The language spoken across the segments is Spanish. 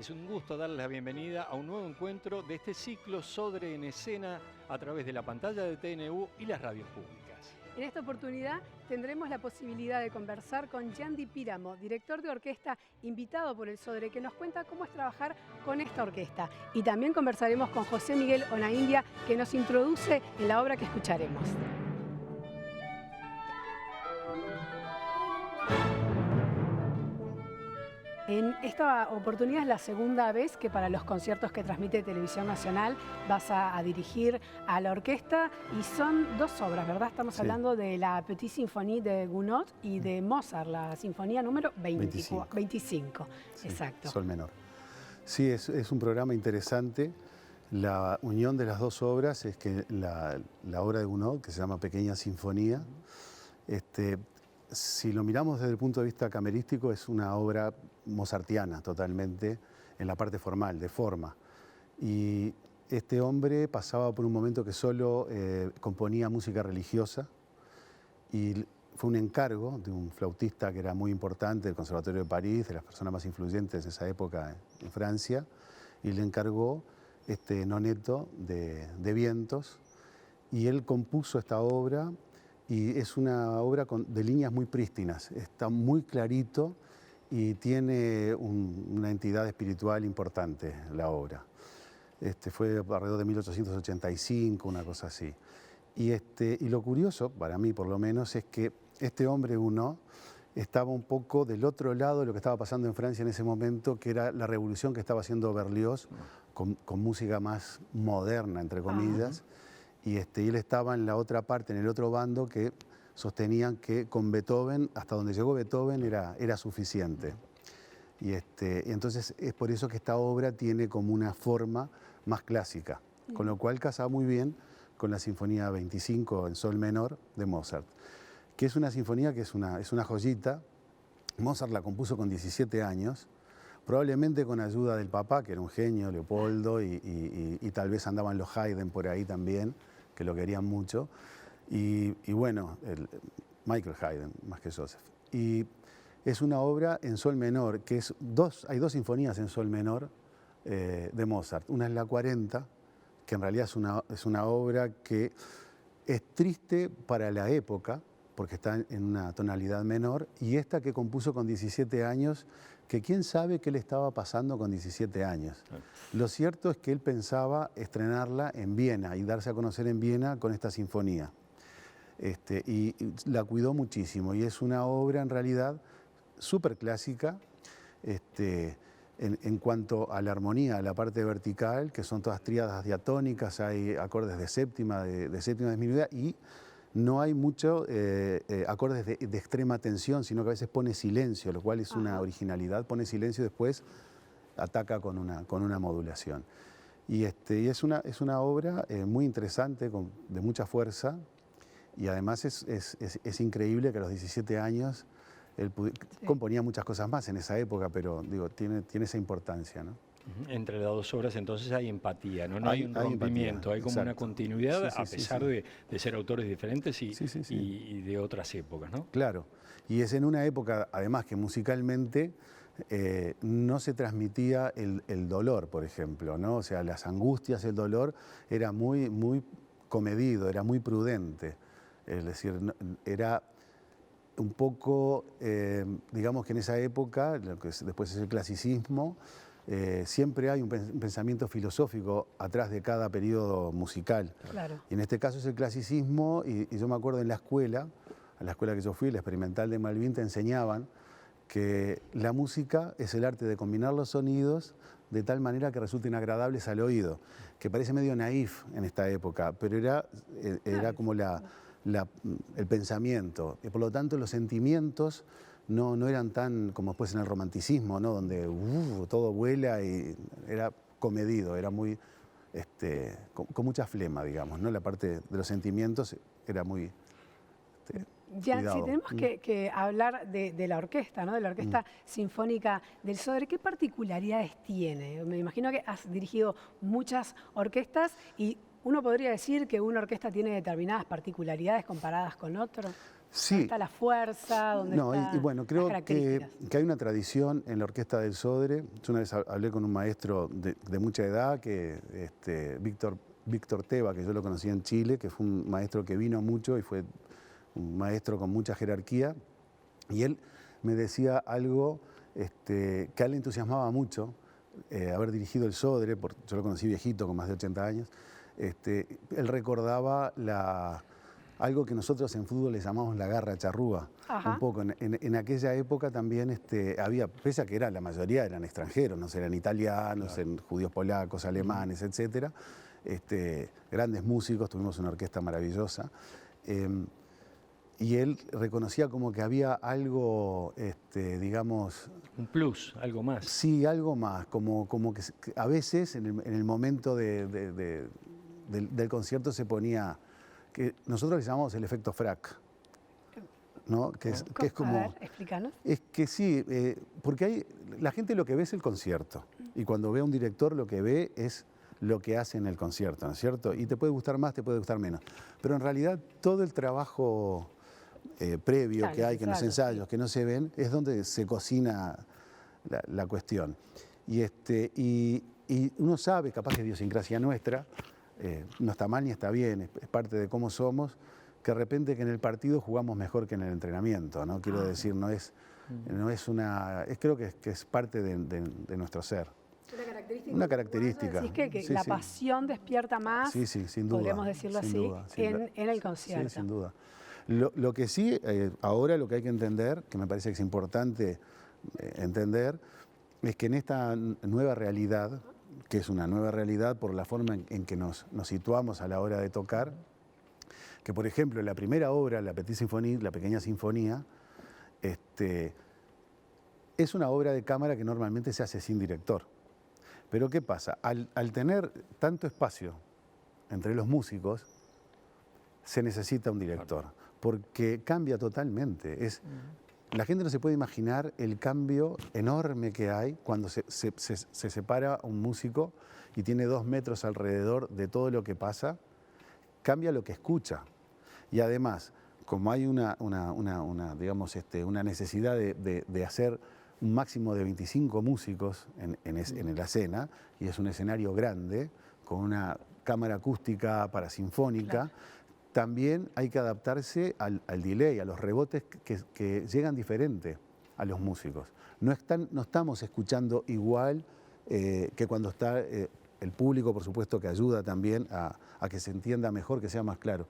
Es un gusto darles la bienvenida a un nuevo encuentro de este ciclo Sodre en Escena a través de la pantalla de TNU y las radios públicas. En esta oportunidad tendremos la posibilidad de conversar con Yandy Píramo, director de orquesta invitado por el Sodre, que nos cuenta cómo es trabajar con esta orquesta. Y también conversaremos con José Miguel Onaindia, que nos introduce en la obra que escucharemos. En esta oportunidad es la segunda vez que para los conciertos que transmite Televisión Nacional vas a dirigir a la orquesta y son dos obras, ¿verdad? Estamos hablando de la Petite Symphonie de Gounod y de Mozart, la sinfonía número 25. Sí, exacto. Sol menor. Sí, es un programa interesante. La unión de las dos obras es que la obra de Gounod, que se llama Pequeña Sinfonía, si lo miramos desde el punto de vista camerístico, es una obra mozartiana totalmente en la parte formal, de forma. Y este hombre pasaba por un momento que solo componía música religiosa y fue un encargo de un flautista que era muy importante del Conservatorio de París, de las personas más influyentes de esa época en Francia, y le encargó este noneto de vientos, y él compuso esta obra. Y es una obra de líneas muy prístinas, está muy clarito y tiene una entidad espiritual importante la obra. Fue alrededor de 1885, una cosa así. Y lo curioso, para mí por lo menos, es que este hombre Gounod estaba un poco del otro lado de lo que estaba pasando en Francia en ese momento, que era la revolución que estaba haciendo Berlioz con música más moderna, entre comillas. Y él estaba en la otra parte, en el otro bando, que sostenían que con Beethoven, hasta donde llegó Beethoven, era suficiente. Y entonces es por eso que esta obra tiene como una forma más clásica, con lo cual casa muy bien con la Sinfonía 25 en Sol menor de Mozart, que es una sinfonía que es una joyita. Mozart la compuso con 17 años, probablemente con ayuda del papá, que era un genio, Leopoldo, y tal vez andaban los Haydn por ahí también, que lo querían mucho, y bueno, Michael Haydn, más que Joseph. Y es una obra en sol menor, que hay dos sinfonías en sol menor de Mozart. Una es la 40, que en realidad es una obra que es triste para la época, porque está en una tonalidad menor, y esta que compuso con 17 años, que quién sabe qué le estaba pasando con 17 años. Lo cierto es que él pensaba estrenarla en Viena y darse a conocer en Viena con esta sinfonía. Y la cuidó muchísimo, y es una obra en realidad súper clásica en cuanto a la armonía, a la parte vertical, que son todas tríadas diatónicas, hay acordes de séptima, de séptima disminuida, y no hay mucho acordes de extrema tensión, sino que a veces pone silencio, lo cual es una originalidad, pone silencio y después ataca con una modulación. Y es una obra muy interesante, de mucha fuerza, y además es increíble que a los 17 años él componía muchas cosas más en esa época, pero digo, tiene esa importancia, ¿no? Entre las dos obras entonces hay empatía, no hay un rompimiento, hay como una continuidad, a pesar de ser autores diferentes y de otras épocas, ¿no? Claro, y es en una época además que musicalmente no se transmitía el dolor, por ejemplo, ¿no? O sea, las angustias, el dolor era muy, muy comedido, era muy prudente, es decir, era un poco, digamos que en esa época, lo que después es el clasicismo, siempre hay un pensamiento filosófico atrás de cada periodo musical. Claro. Y en este caso es el clasicismo, y yo me acuerdo en la escuela, a la escuela que yo fui, la experimental de Malvin, te enseñaban que la música es el arte de combinar los sonidos de tal manera que resulten agradables al oído, que parece medio naif en esta época, pero era como el pensamiento, y por lo tanto los sentimientos no eran tan como después en el romanticismo, ¿no? Donde todo vuela, y era comedido, era muy, con mucha flema, digamos, ¿no? La parte de los sentimientos era muy Ya, cuidado. si tenemos que hablar de la orquesta, ¿no? De la Orquesta Sinfónica del Sodre, ¿qué particularidades tiene? Me imagino que has dirigido muchas orquestas y uno podría decir que una orquesta tiene determinadas particularidades comparadas con otra. Sí. ¿Dónde está la fuerza? ¿Dónde está y bueno, creo las que hay una tradición en la Orquesta del Sodre. Yo una vez hablé con un maestro de mucha edad, Víctor Teva, que yo lo conocí en Chile, que fue un maestro que vino mucho y fue un maestro con mucha jerarquía. Y él me decía algo que a él le entusiasmaba mucho, haber dirigido el Sodre, yo lo conocí viejito, con más de 80 años. Él recordaba algo que nosotros en fútbol le llamamos la garra charrúa. Ajá. Un poco. En aquella época también había, pese a que la mayoría eran extranjeros, no sé, eran italianos, claro, judíos polacos, alemanes, etcétera. Grandes músicos, tuvimos una orquesta maravillosa. Y él reconocía como que había algo, digamos... Un plus, algo más. Sí, algo más, como que a veces en el momento del concierto se ponía, que nosotros le llamamos el efecto frac, ¿no? Que es como... A ver, explícanos. Es que sí, porque la gente lo que ve es el concierto, y cuando ve a un director lo que ve es lo que hace en el concierto, ¿no es cierto? Y te puede gustar más, te puede gustar menos. Pero en realidad todo el trabajo previo, claro, que hay, que en los ensayos, que no se ven, es donde se cocina la cuestión. Y uno sabe, capaz que es idiosincrasia nuestra, no está mal ni está bien, es parte de cómo somos, que de repente que en el partido jugamos mejor que en el entrenamiento, ¿no? Quiero decir, creo que es parte de nuestro ser. Una característica. Decís que la pasión despierta más, sí, sin duda, podríamos decirlo así, en el concierto. Sí, sin duda. Lo que sí, ahora lo que hay que entender, que me parece que es importante entender, es que en esta nueva realidad, que es una nueva realidad por la forma en que nos situamos a la hora de tocar, que por ejemplo la primera obra, la Petite Symphonie, la Pequeña Sinfonía, es una obra de cámara que normalmente se hace sin director. Pero ¿qué pasa? Al tener tanto espacio entre los músicos, se necesita un director, porque cambia totalmente. La gente no se puede imaginar el cambio enorme que hay cuando se separa un músico y tiene 2 metros alrededor de todo lo que pasa, cambia lo que escucha. Y además, como hay una necesidad de hacer un máximo de 25 músicos en la escena, y es un escenario grande, con una cámara acústica parasinfónica, claro, también hay que adaptarse al delay, a los rebotes que llegan diferente a los músicos. No estamos escuchando igual que cuando está el público, por supuesto, que ayuda también a que se entienda mejor, que sea más claro.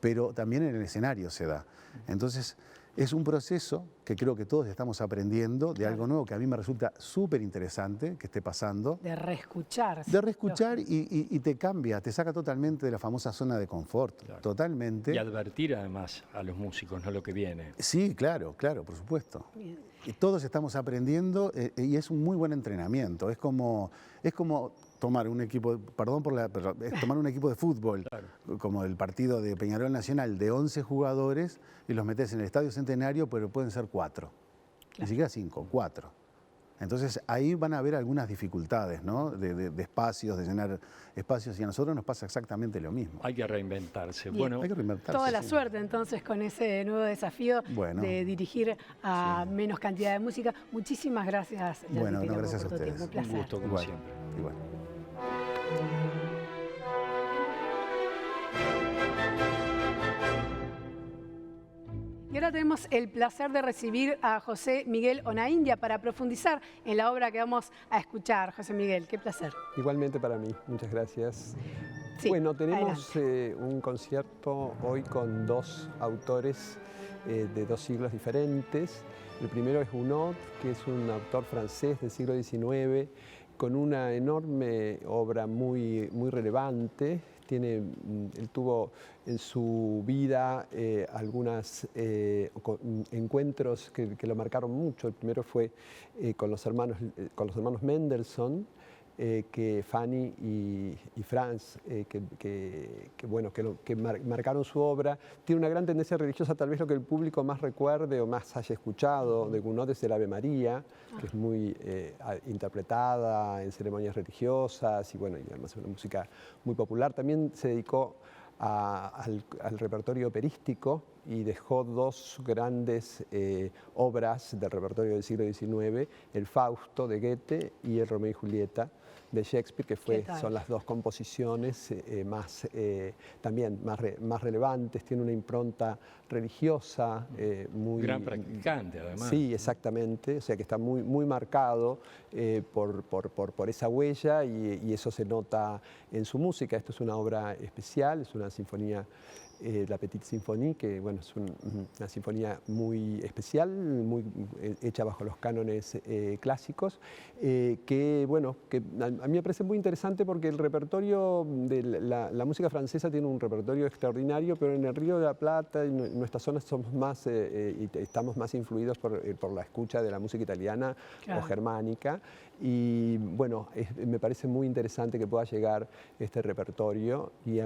Pero también en el escenario se da. Entonces, es un proceso que creo que todos estamos aprendiendo de algo nuevo que a mí me resulta súper interesante que esté pasando. De reescuchar. De reescuchar y te cambia, te saca totalmente de la famosa zona de confort, claro, totalmente. Y advertir además a los músicos, no lo que viene. Sí, claro, por supuesto. Bien. Y todos estamos aprendiendo y es un muy buen entrenamiento. Es como tomar un equipo, tomar un equipo de fútbol, claro, como el partido de Peñarol Nacional, de 11 jugadores y los metes en el Estadio Centenario, pero pueden ser 4. Claro. Ni siquiera 5, 4. Entonces ahí van a haber algunas dificultades, ¿no? De espacios, de llenar espacios, y a nosotros nos pasa exactamente lo mismo. Hay que reinventarse. Bien. Bueno, hay que reinventarse. Toda la suerte entonces con ese nuevo desafío de dirigir a menos cantidad de música. Muchísimas gracias. Bueno, gracias a ustedes. Un placer. Un gusto, como siempre. Igual. Y ahora tenemos el placer de recibir a José Miguel Onaindia para profundizar en la obra que vamos a escuchar. José Miguel, qué placer. Igualmente para mí, muchas gracias. Sí, bueno, tenemos un concierto hoy con 2 autores de 2 siglos diferentes. El primero es Gounod, que es un autor francés del siglo XIX, con una enorme obra muy relevante. Él tuvo en su vida algunos encuentros que lo marcaron mucho. El primero fue con los hermanos Mendelssohn, que Fanny y Franz, que marcaron su obra. Tiene una gran tendencia religiosa, tal vez lo que el público más recuerde o más haya escuchado de Gounod es el Ave María, que es muy interpretada en ceremonias religiosas y además es una música muy popular. También se dedicó al repertorio operístico y dejó dos grandes obras del repertorio del siglo XIX, el Fausto de Goethe y el Romeo y Julieta de Shakespeare, que son las dos composiciones también más relevantes. Tiene una impronta religiosa muy... Gran practicante, además. Sí, exactamente, o sea que está muy marcado por esa huella y eso se nota en su música. Esto es una obra especial, es una sinfonía, la Petite Symphonie, que bueno, es una sinfonía muy especial, hecha bajo los cánones clásicos, que a mí me parece muy interesante porque el repertorio de la música francesa tiene un repertorio extraordinario, pero en el Río de la Plata, en nuestra zona, somos más, estamos más influidos por la escucha de la música italiana o germánica. Y bueno, me parece muy interesante que pueda llegar este repertorio y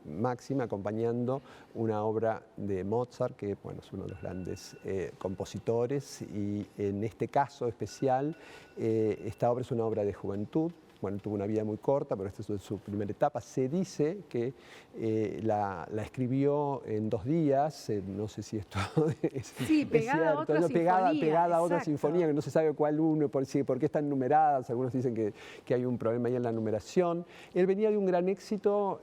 máxima acompañando una obra de Mozart, que bueno, es uno de los grandes compositores, y en este caso especial, esta obra es una obra de juventud. Bueno, tuvo una vida muy corta, pero esta es su primera etapa. Se dice que la escribió en 2 días, no sé si esto es, sí, pegada cierto, a otra sinfonía. Pegada a otra sinfonía, que no se sabe cuál uno, por qué están numeradas. Algunos dicen que hay un problema ahí en la numeración. Él venía de un gran éxito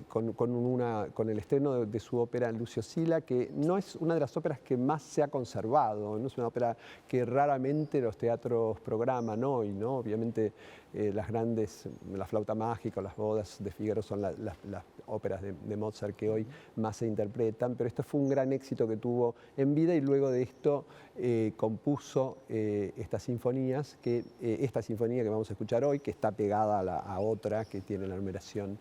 con el estreno de su ópera Lucio Silla, que no es una de las óperas que más se ha conservado, no es una ópera que raramente los teatros programan hoy, ¿no? Obviamente la flauta mágica o las bodas de Fígaro son las óperas de Mozart que hoy más se interpretan, pero esto fue un gran éxito que tuvo en vida y luego de esto compuso estas sinfonías, esta sinfonía que vamos a escuchar hoy, que está pegada a otra que tiene la numeración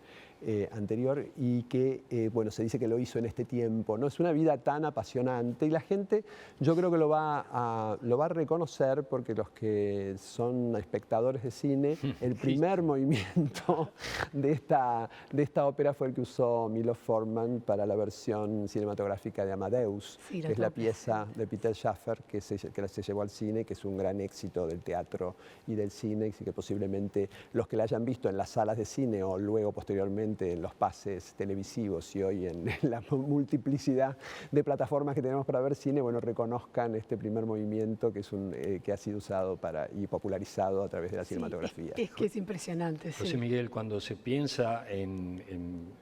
anterior y que, bueno, se dice que lo hizo en este tiempo, ¿no? Es una vida tan apasionante y la gente, yo creo que lo va a reconocer porque los que son espectadores de cine, el primer movimiento de esta ópera fue el que usó Milo Forman para la versión cinematográfica de Amadeus, que es la pieza de Peter Shaffer que se llevó al cine, que es un gran éxito del teatro y del cine, y que posiblemente los que la hayan visto en las salas de cine o luego posteriormente en los pases televisivos y hoy en la multiplicidad de plataformas que tenemos para ver cine, bueno, reconozcan este primer movimiento que ha sido usado y popularizado a través de la cinematografía. Es que es impresionante. Sí. José Miguel, cuando se piensa en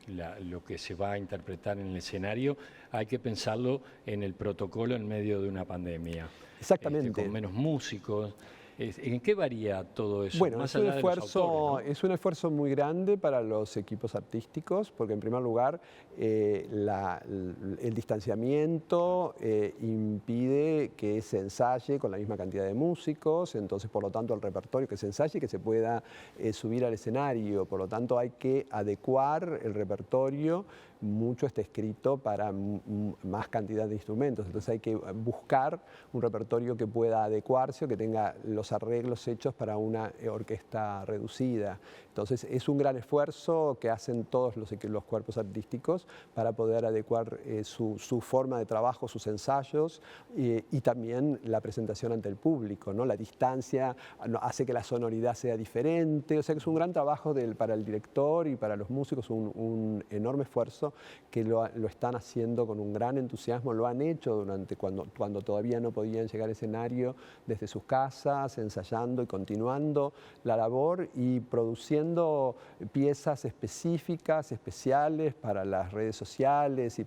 lo que se va a interpretar en el escenario, hay que pensarlo en el protocolo en medio de una pandemia. Exactamente. Con menos músicos. ¿En qué varía todo eso? Bueno, Más es un allá de los autores, ¿no? Es un esfuerzo muy grande para los equipos artísticos, porque en primer lugar el distanciamiento impide que se ensaye con la misma cantidad de músicos, entonces por lo tanto el repertorio que se ensaye y que se pueda subir al escenario, por lo tanto hay que adecuar el repertorio. Mucho está escrito para más cantidad de instrumentos, entonces hay que buscar un repertorio que pueda adecuarse o que tenga los arreglos hechos para una orquesta reducida. Entonces es un gran esfuerzo que hacen todos los cuerpos artísticos para poder adecuar su forma de trabajo, sus ensayos y también la presentación ante el público, ¿no? La distancia hace que la sonoridad sea diferente, o sea que es un gran trabajo para el director y para los músicos, un enorme esfuerzo que lo están haciendo con un gran entusiasmo, lo han hecho cuando todavía no podían llegar al escenario desde sus casas, ensayando y continuando la labor y produciendo piezas específicas, especiales para las redes sociales y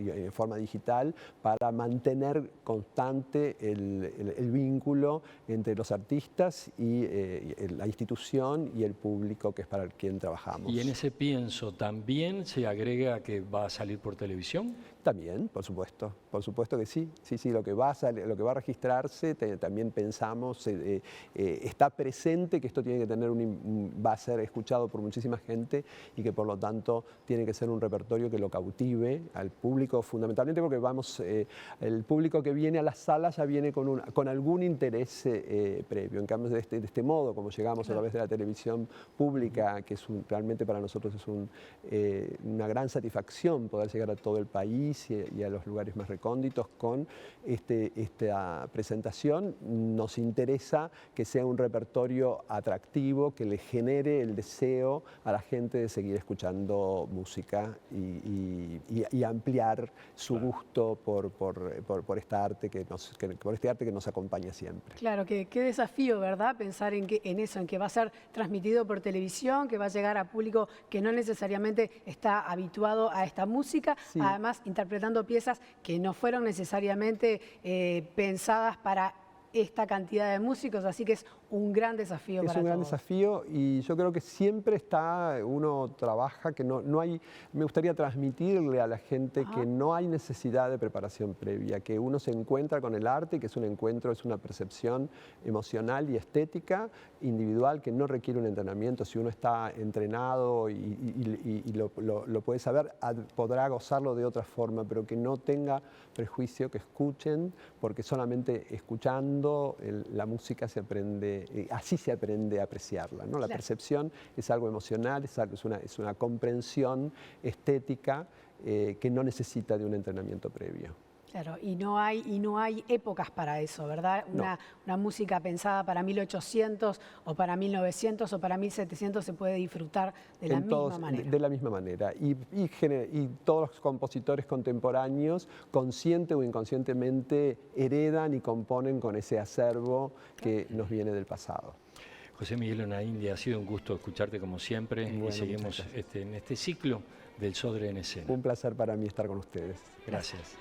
en forma digital, para mantener constante el vínculo entre los artistas y la institución y el público que es para quien trabajamos. Y en ese pienso también se agrega que va a salir por televisión. También, por supuesto que sí. Sí, lo que va a registrarse, también pensamos, está presente que esto tiene que tener va a ser escuchado por muchísima gente y que por lo tanto tiene que ser un repertorio que lo cautive al público, fundamentalmente porque el público que viene a las salas ya viene con algún interés previo. En cambio, de este modo, como llegamos a través de la televisión pública, que realmente para nosotros es una gran satisfacción poder llegar a todo el país país y a los lugares más recónditos con esta presentación. Nos interesa que sea un repertorio atractivo, que le genere el deseo a la gente de seguir escuchando música y ampliar su gusto por este arte que nos acompaña siempre. Claro, qué desafío, ¿verdad? Pensar en eso, en que va a ser transmitido por televisión, que va a llegar a público que no necesariamente está habituado a esta música, sí. Además interpretando piezas que no fueron necesariamente pensadas para esta cantidad de músicos, así que es un gran desafío para todos. Es un gran desafío y yo creo que siempre uno trabaja, que no hay, me gustaría transmitirle a la gente que no hay necesidad de preparación previa, que uno se encuentra con el arte, que es un encuentro, es una percepción emocional y estética individual que no requiere un entrenamiento. Si uno está entrenado y lo puede saber, podrá gozarlo de otra forma, pero que no tenga prejuicio, que escuchen, porque solamente escuchando la música se aprende. Así se aprende a apreciarla, ¿no? La percepción es algo emocional, es una comprensión estética que no necesita de un entrenamiento previo. Claro, y no hay épocas para eso, ¿verdad? Una música pensada para 1800 o para 1900 o para 1700 se puede disfrutar de la misma manera. De la misma manera. Y todos los compositores contemporáneos, consciente o inconscientemente, heredan y componen con ese acervo que nos viene del pasado. José Miguel Onaíndia, ha sido un gusto escucharte como siempre, y seguimos en este ciclo del Sodre en Escena. Un placer para mí estar con ustedes. Gracias.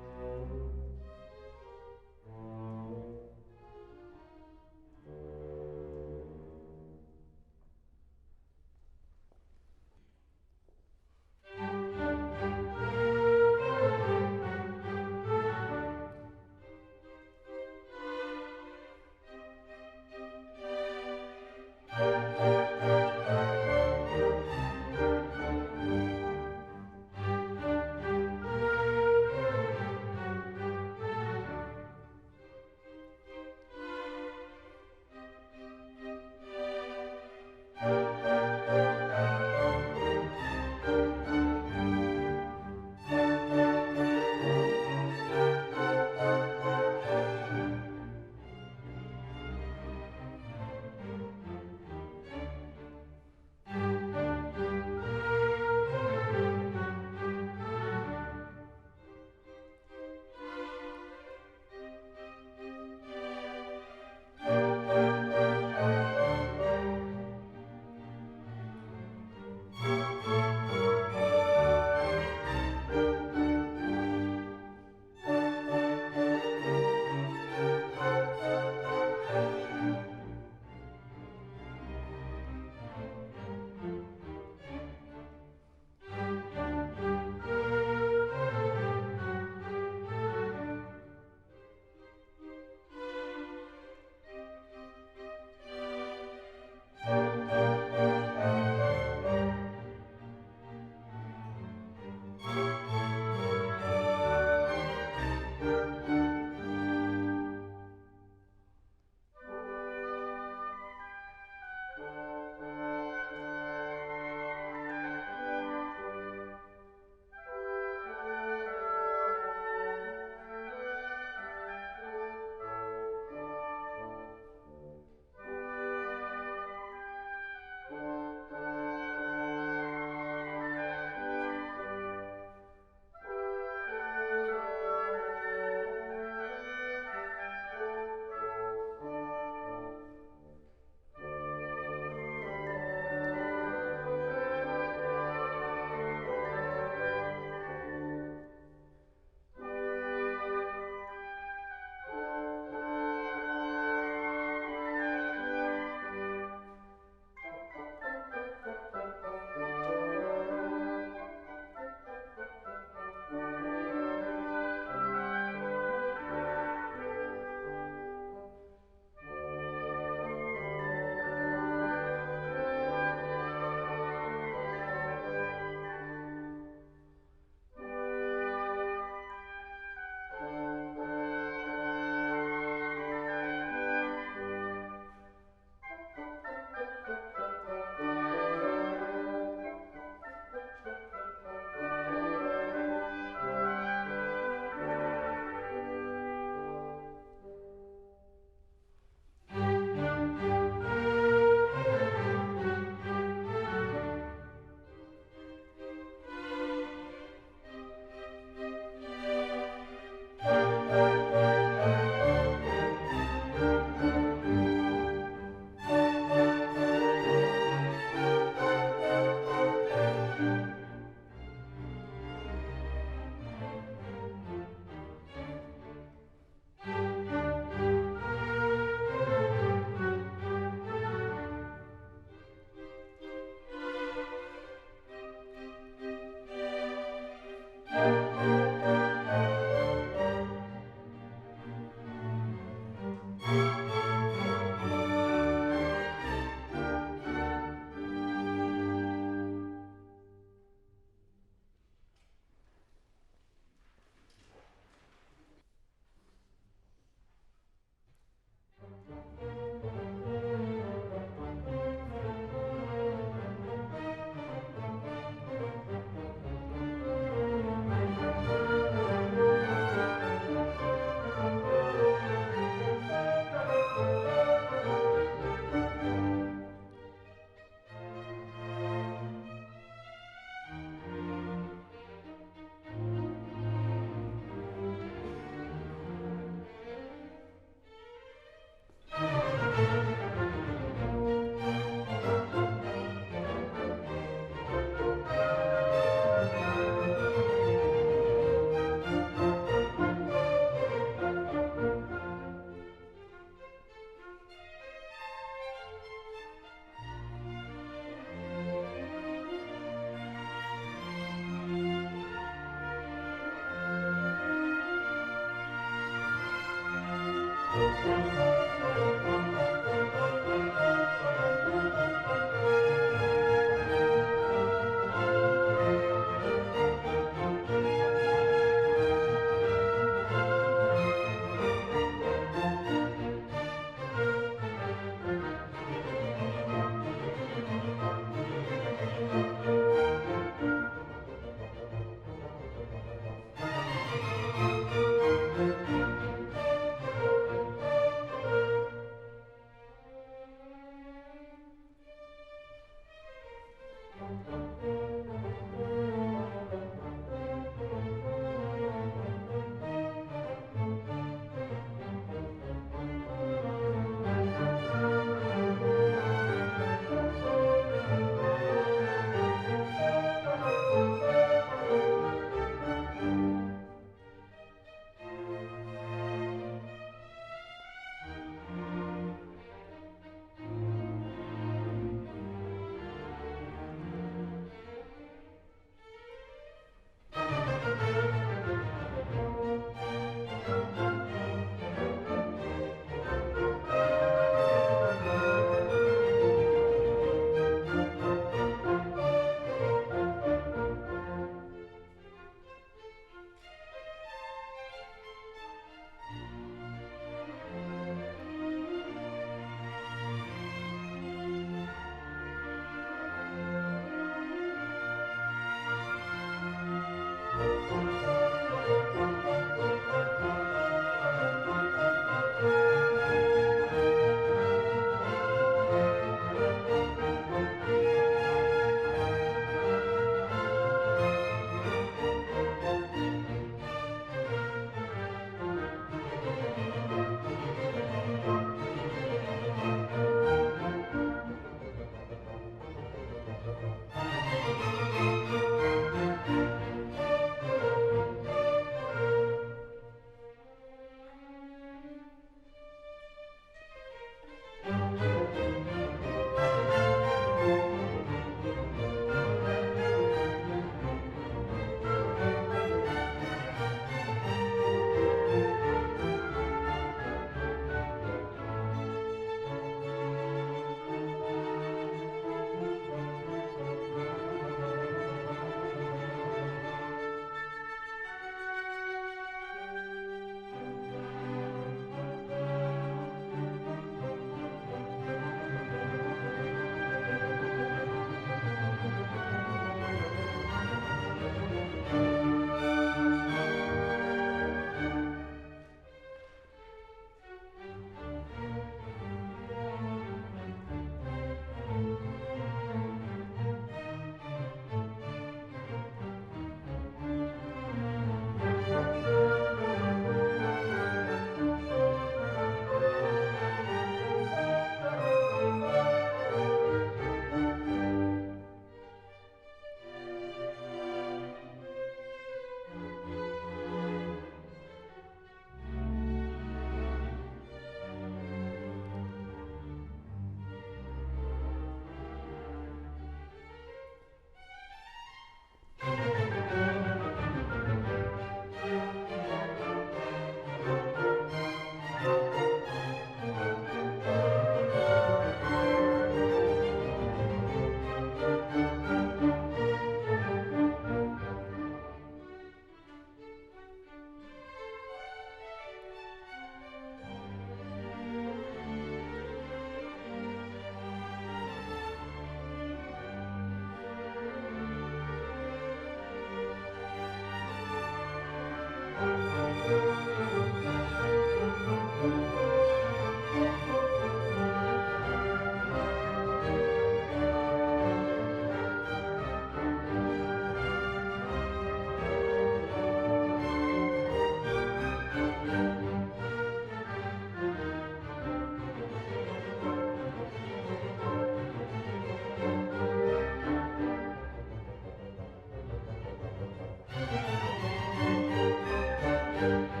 Thank you.